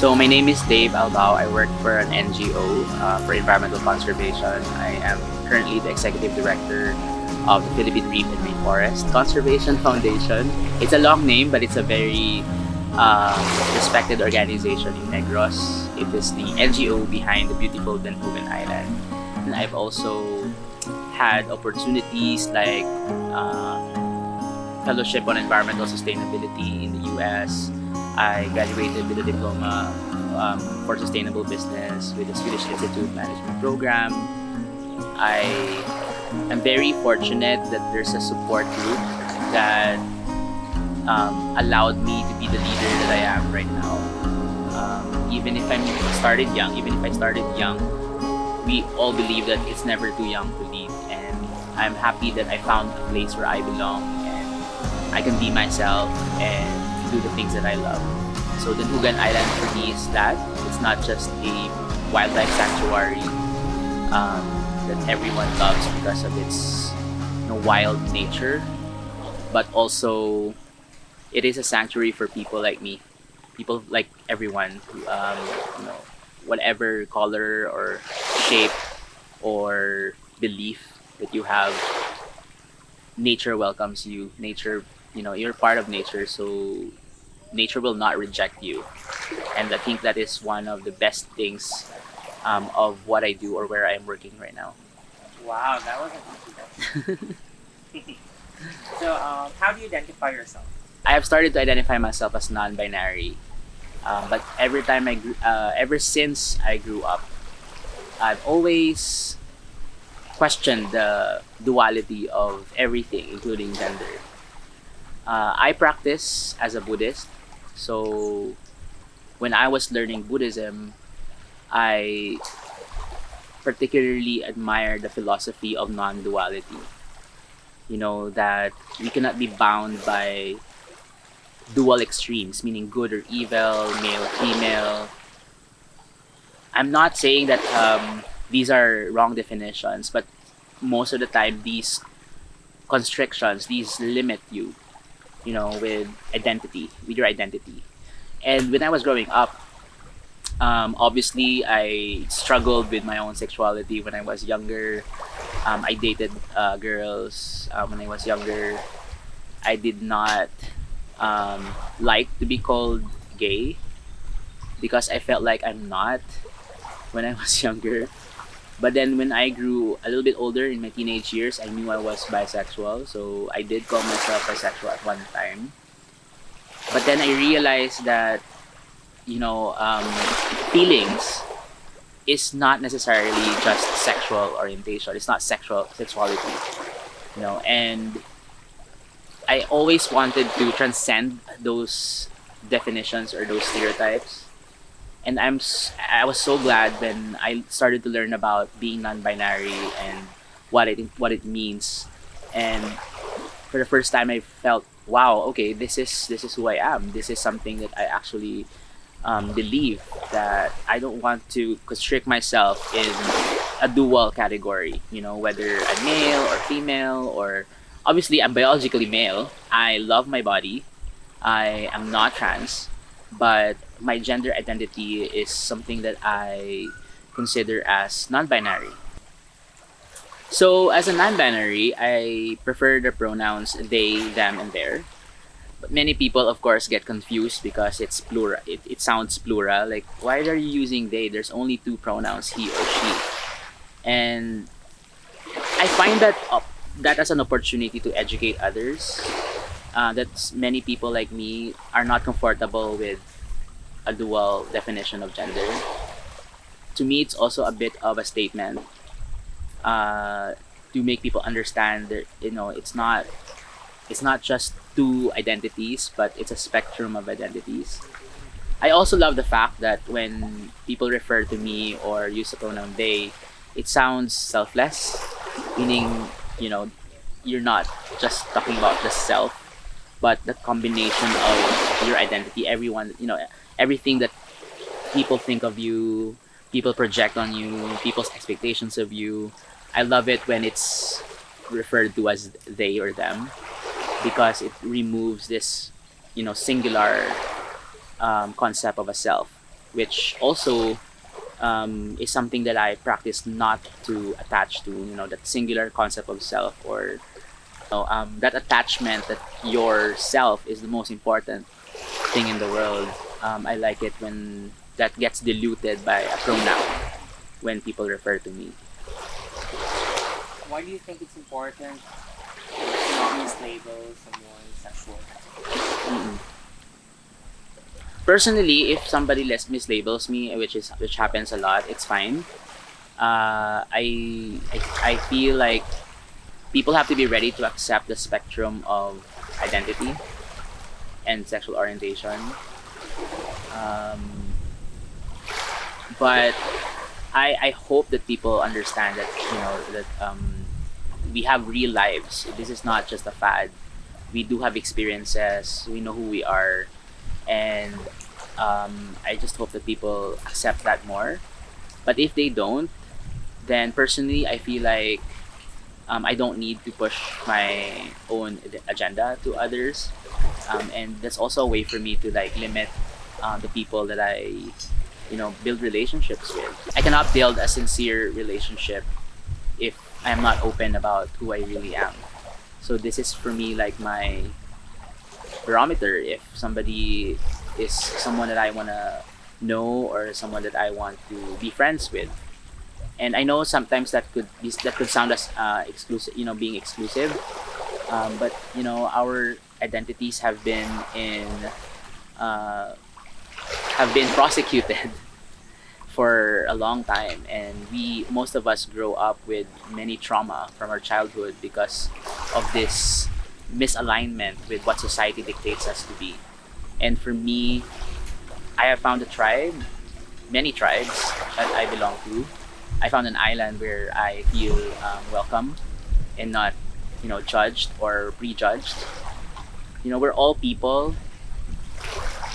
So my name is Dave Albao. I work for an NGO for environmental conservation. I am currently the executive director of the Philippine Reef and Rainforest Conservation Foundation. It's a long name, but it's a very respected organization in Negros. It is the NGO behind the beautiful Danhugan Island. And I've also had opportunities like fellowship on environmental sustainability in the US. I graduated with a diploma for sustainable business with the Swedish Institute Management Program. I am very fortunate that there's a support group that allowed me to be the leader that I am right now. Even if I started young, we all believe that it's never too young to lead, and I'm happy that I found a place where I belong and I can be myself and do the things that I love. So the Danhugan Island for me is that. It's not just a wildlife sanctuary that everyone loves because of its wild nature, but also it is a sanctuary for people like me, people like everyone, whatever color or shape or belief that you have. Nature welcomes you. Nature, you're part of nature, so nature will not reject you. And I think that is one of the best things of what I do or where I am working right now. Wow, that was an easy. So, how do you identify yourself? I have started to identify myself as non-binary, but ever since I grew up, I've always questioned the duality of everything, including gender. I practice as a Buddhist, so when I was learning Buddhism, I particularly admire the philosophy of non-duality. That we cannot be bound by dual extremes, meaning good or evil, male, female. I'm not saying that these are wrong definitions, but most of the time these constrictions, these limit you, with your identity. And when I was growing up, obviously I struggled with my own sexuality when I was younger. I dated girls when I was younger. I did not like to be called gay because I felt like I'm not when I was younger. But then when I grew a little bit older in my teenage years, I knew I was bisexual. So I did call myself bisexual at one time. But then I realized that, feelings is not necessarily just sexual orientation. It's not sexuality, and I always wanted to transcend those definitions or those stereotypes. And I was so glad when I started to learn about being non-binary and what it means. And for the first time, I felt, wow, okay, this is who I am. This is something that I actually believe, that I don't want to constrict myself in a dual category. Whether I'm male or female, or obviously I'm biologically male. I love my body. I am not trans, but my gender identity is something that I consider as non-binary. So as a non-binary, I prefer the pronouns they, them, and their. But many people, of course, get confused because it's plural. It sounds plural. Like, why are you using they? There's only two pronouns, he or she. And I find that as an opportunity to educate others. That many people like me are not comfortable with a dual definition of gender. To me, it's also a bit of a statement to make people understand that it's not just two identities, but it's a spectrum of identities. I also love the fact that when people refer to me or use the pronoun they, it sounds selfless, meaning you're not just talking about the self, but the combination of your identity. Everyone, everything that people think of you, people project on you, people's expectations of you. I love it when it's referred to as they or them, because it removes this, singular concept of a self. which also is something that I practice not to attach to, that singular concept of self, or that attachment that yourself is the most important thing in the world. I like it when that gets diluted by a pronoun when people refer to me. Why do you think it's important to not mislabel someone sexual? Mm-mm. Personally, if somebody mislabels me, which happens a lot, it's fine. I feel like people have to be ready to accept the spectrum of identity and sexual orientation. Um, but I hope that people understand that we have real lives. This is not just a fad. We do have experiences. We know who we are, and I just hope that people accept that more. But if they don't, then personally, I feel like I don't need to push my own agenda to others, and that's also a way for me to like limit the people that I build relationships with. I cannot build a sincere relationship if I'm not open about who I really am. So this is for me like my barometer. If somebody is someone that I want to know, or someone that I want to be friends with. And I know sometimes that could sound as exclusive, being exclusive. But our identities uh, have been prosecuted for a long time, and we most of us grow up with many trauma from our childhood because of this misalignment with what society dictates us to be. And for me, I have found a tribe, many tribes that I belong to. I found an island where I feel welcome and not judged or prejudged. We're all people.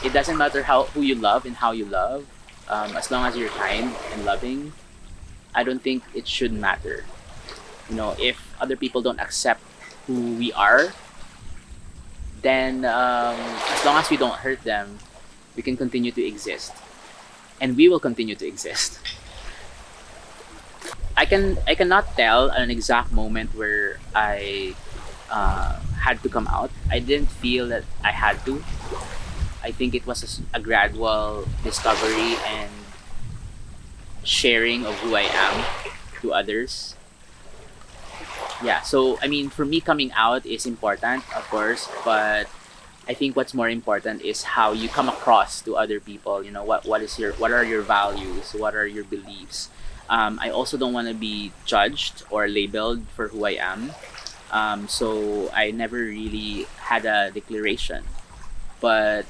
It doesn't matter who you love and how you love, as long as you're kind and loving. I don't think it should matter. If other people don't accept who we are, then as long as we don't hurt them, we can continue to exist, and we will continue to exist. I cannot tell an exact moment where I had to come out. I didn't feel that I had to. I think it was a gradual discovery and sharing of who I am to others. Yeah, so I mean, for me, coming out is important, of course, but I think what's more important is how you come across to other people. What are your values? What are your beliefs? I also don't want to be judged or labeled for who I am. So I never really had a declaration. But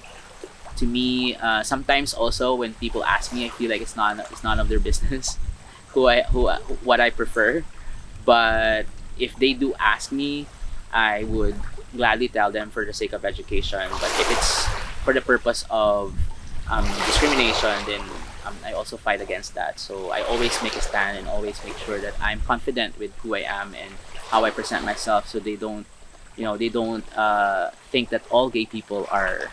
to me, sometimes also when people ask me, I feel like it's none of their business what I prefer. But if they do ask me, I would gladly tell them for the sake of education. But if it's for the purpose of discrimination, then I also fight against that. So I always make a stand and always make sure that I'm confident with who I am and how I present myself, so they don't think that all gay people are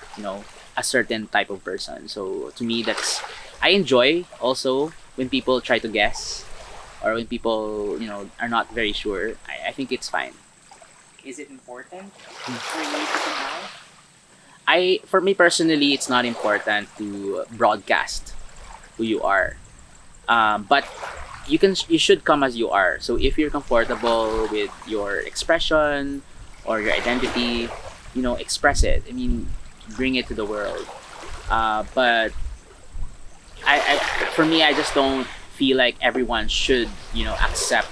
a certain type of person. So to me, I enjoy also when people try to guess, or when people are not very sure. I think it's fine. Is it important for you to come out? For me personally, it's not important to broadcast who you are. But you should come as you are. So if you're comfortable with your expression or your identity, express it. I mean, bring it to the world. But for me, I just don't feel like everyone should accept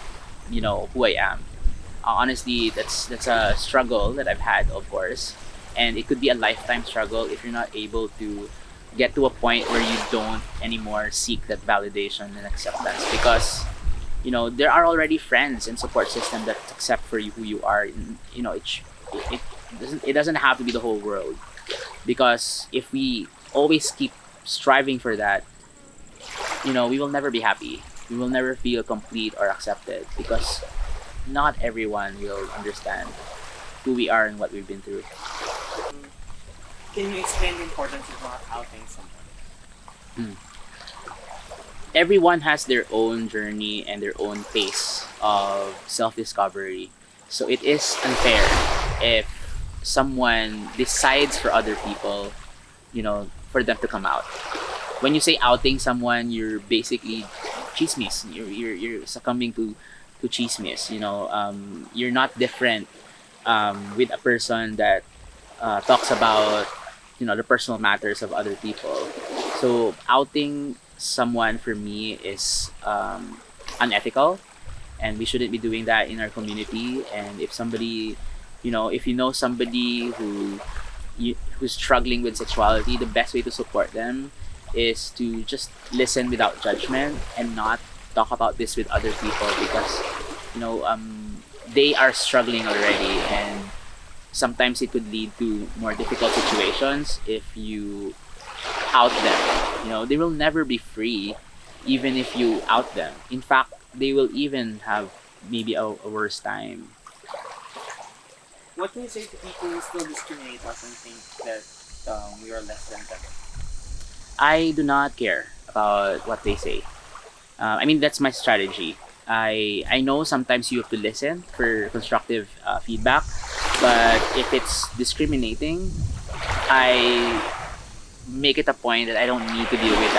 who I am. Honestly, that's a struggle that I've had, of course, and it could be a lifetime struggle if you're not able to get to a point where you don't anymore seek that validation and acceptance, because there are already friends and support system that accept for you who you are. And, it doesn't have to be the whole world, because if we always keep striving for that, we will never be happy. We will never feel complete or accepted, because not everyone will understand who we are and what we've been through. Can you explain the importance of not outing someone? everyone has their own journey and their own pace of self-discovery. So it is unfair if someone decides for other people, for them to come out. When you say outing someone, you're basically chismis. You're succumbing to chismis. You're not different with a person that talks about the personal matters of other people. So outing someone for me is unethical, and we shouldn't be doing that in our community. And if somebody, if you know somebody who's struggling with sexuality, the best way to support them is to just listen without judgment and not talk about this with other people, because they are struggling already, and sometimes it could lead to more difficult situations if you out them. They will never be free even if you out them. In fact, they will even have maybe a worse time. What can you say to people who still discriminate us and think that we are less than them? I do not care about what they say. That's my strategy. I know sometimes you have to listen for constructive feedback, but if it's discriminating, I make it a point that I don't need to deal with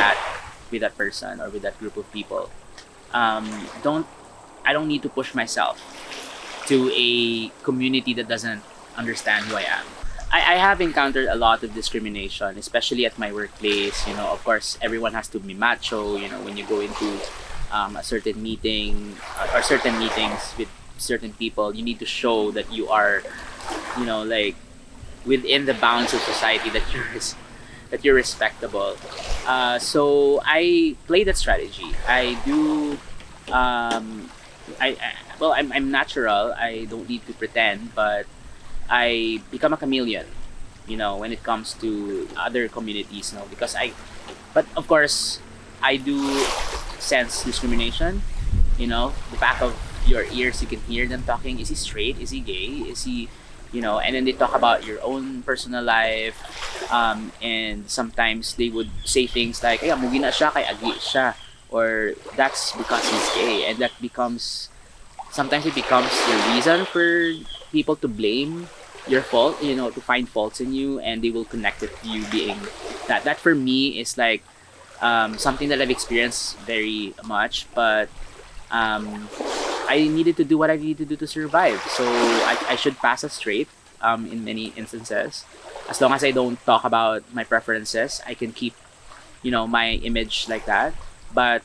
that person or with that group of people. Don't I don't need to push myself to a community that doesn't understand who I am. I have encountered a lot of discrimination, especially at my workplace. Of course, everyone has to be macho. When you go into a certain meeting or certain meetings with certain people, you need to show that you are, like within the bounds of society, that you're respectable. So I play that strategy. I do. I'm natural. I don't need to pretend, but I become a chameleon. When it comes to other communities, because but of course, I do sense discrimination. The back of your ears, you can hear them talking. Is he straight? Is he gay? Is he, and then they talk about your own personal life. And sometimes they would say things like, "Ay, mugi na siya, kay agi siya," or "That's because he's gay," and sometimes it becomes the reason for people to blame your fault, to find faults in you, and they will connect it to you being that. That for me is like something that I've experienced very much, but I needed to do what I needed to do to survive. So I should pass as straight in many instances. As long as I don't talk about my preferences, I can keep, my image like that. But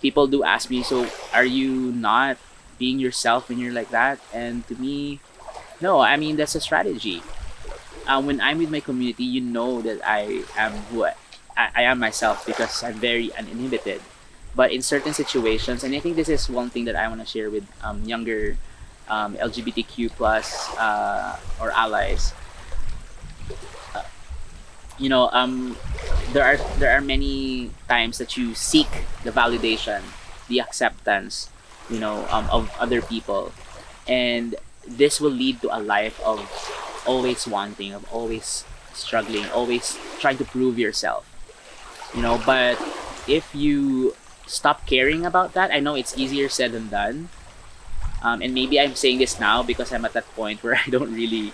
people do ask me, so are you not being yourself when you're like that? And to me, no. That's a strategy. When I'm with my community, that I am I am myself, because I'm very uninhibited. But in certain situations, and I think this is one thing that I want to share with younger LGBTQ plus or allies. uh, there are many times that you seek the validation, the acceptance, of other people, and this will lead to a life of always wanting, of always struggling, always trying to prove yourself. But if you stop caring about that, I know it's easier said than done. And maybe I'm saying this now because I'm at that point where I don't really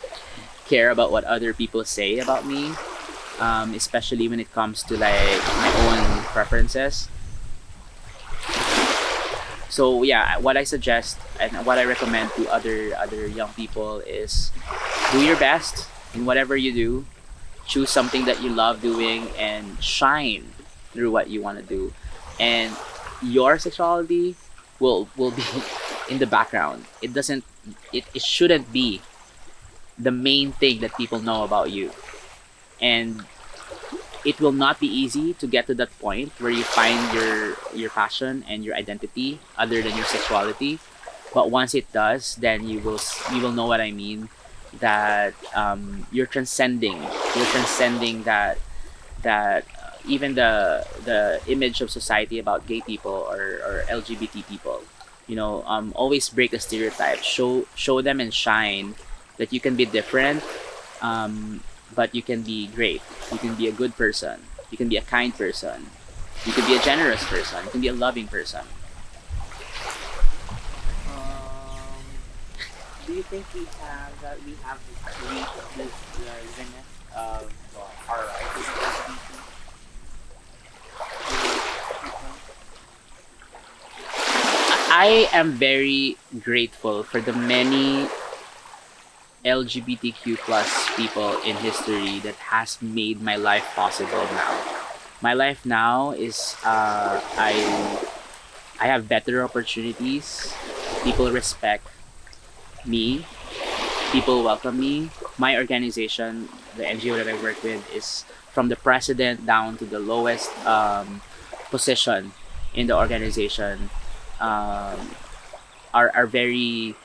care about what other people say about me, especially when it comes to like my own preferences. So yeah, what I suggest and what I recommend to other young people is do your best in whatever you do. Choose something that you love doing and shine through what you want to do. And your sexuality will be in the background. It shouldn't be the main thing that people know about you. And it will not be easy to get to that point where you find your passion and your identity other than your sexuality. But once it does, then you will know what I mean. That you're transcending that even the image of society about gay people or LGBT people. Always break the stereotype. Show them and shine that you can be different, but you can be great. You can be a good person. You can be a kind person. You could be a generous person. You can be a loving person. Um, do you think we have reached this zenith of our rights as LGBT? I am very grateful for the many LGBTQ plus people in history that has made my life possible now. My life now is I have better opportunities. People respect me. People welcome me. My organization, the NGO that I work with, is from the president down to the lowest position in the organization. Um, are very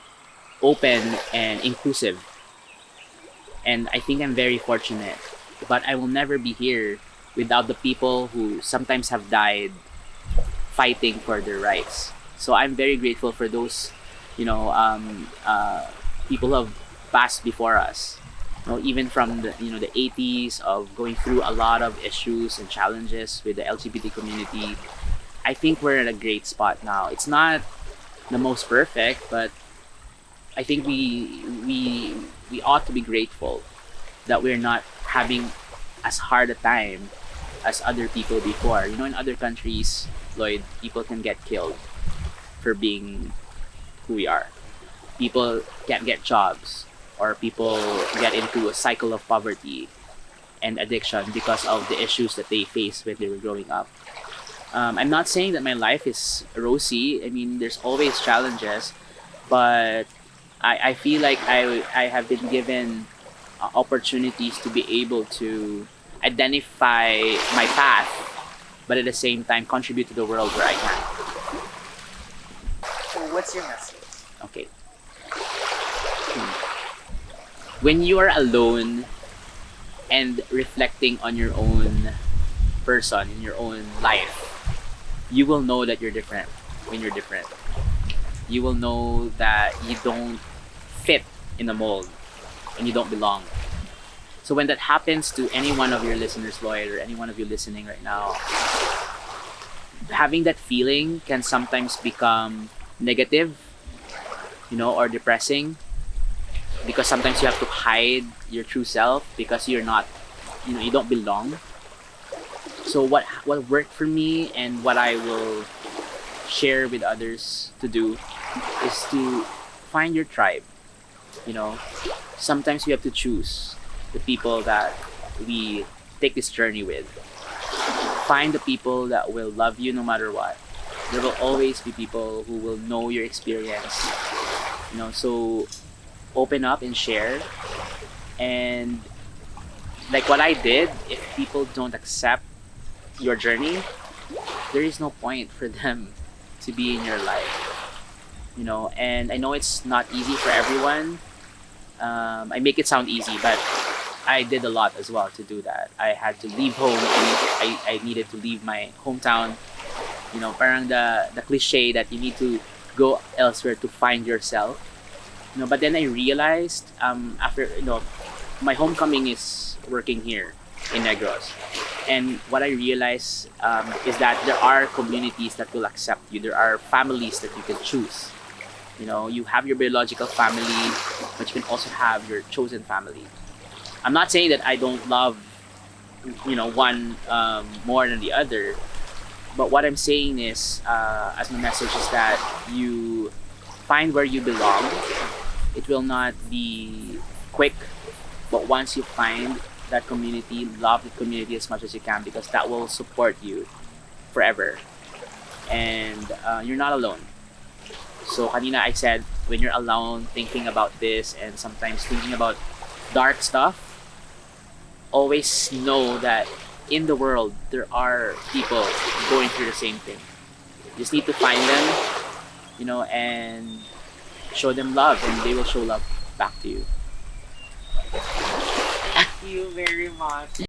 open and inclusive, and I think I'm very fortunate. But I will never be here without the people who sometimes have died fighting for their rights. So I'm very grateful for those, you know, people who have passed before us. You know, even from the 80s of going through a lot of issues and challenges with the LGBT community. I think we're at a great spot now. It's not the most perfect, but I think we ought to be grateful that we're not having as hard a time as other people before. You know, in other countries, Lloyd, people can get killed for being who we are. People can't get jobs, or people get into a cycle of poverty and addiction because of the issues that they faced when they were growing up. I'm not saying that my life is rosy. I mean, there's always challenges, but I feel like I have been given opportunities to be able to identify my path, but at the same time contribute to the world where I can. So what's your message? Okay. When you are alone and reflecting on your own person, in your own life, you will know that you're different when you're different. You will know that you don't fit in a mold and you don't belong. So when that happens to any one of your listeners, Lloyd, or any one of you listening right now, having that feeling can sometimes become negative, or depressing, because sometimes you have to hide your true self because you're not, you don't belong. So what worked for me and what I will share with others to do is to find your tribe. Sometimes we have to choose the people that we take this journey with. Find the people that will love you no matter what. There will always be people who will know your experience. So open up and share. And like what I did, if people don't accept your journey, there is no point for them to be in your life. And I know it's not easy for everyone. I make it sound easy, but I did a lot as well to do that. I had to leave home. I needed to leave my hometown. Parang the cliche that you need to go elsewhere to find yourself. But then I realized after my homecoming is working here in Negros, and what I realized is that there are communities that will accept you. There are families that you can choose. You have your biological family, but you can also have your chosen family. I'm not saying that I don't love, one more than the other, but what I'm saying is, as my message is that you find where you belong. It will not be quick, but once you find that community, love the community as much as you can, because that will support you forever. And you're not alone. So kanina I said, when you're alone thinking about this and sometimes thinking about dark stuff, always know that in the world there are people going through the same thing. You just need to find them, and show them love, and they will show love back to you. Thank you very much.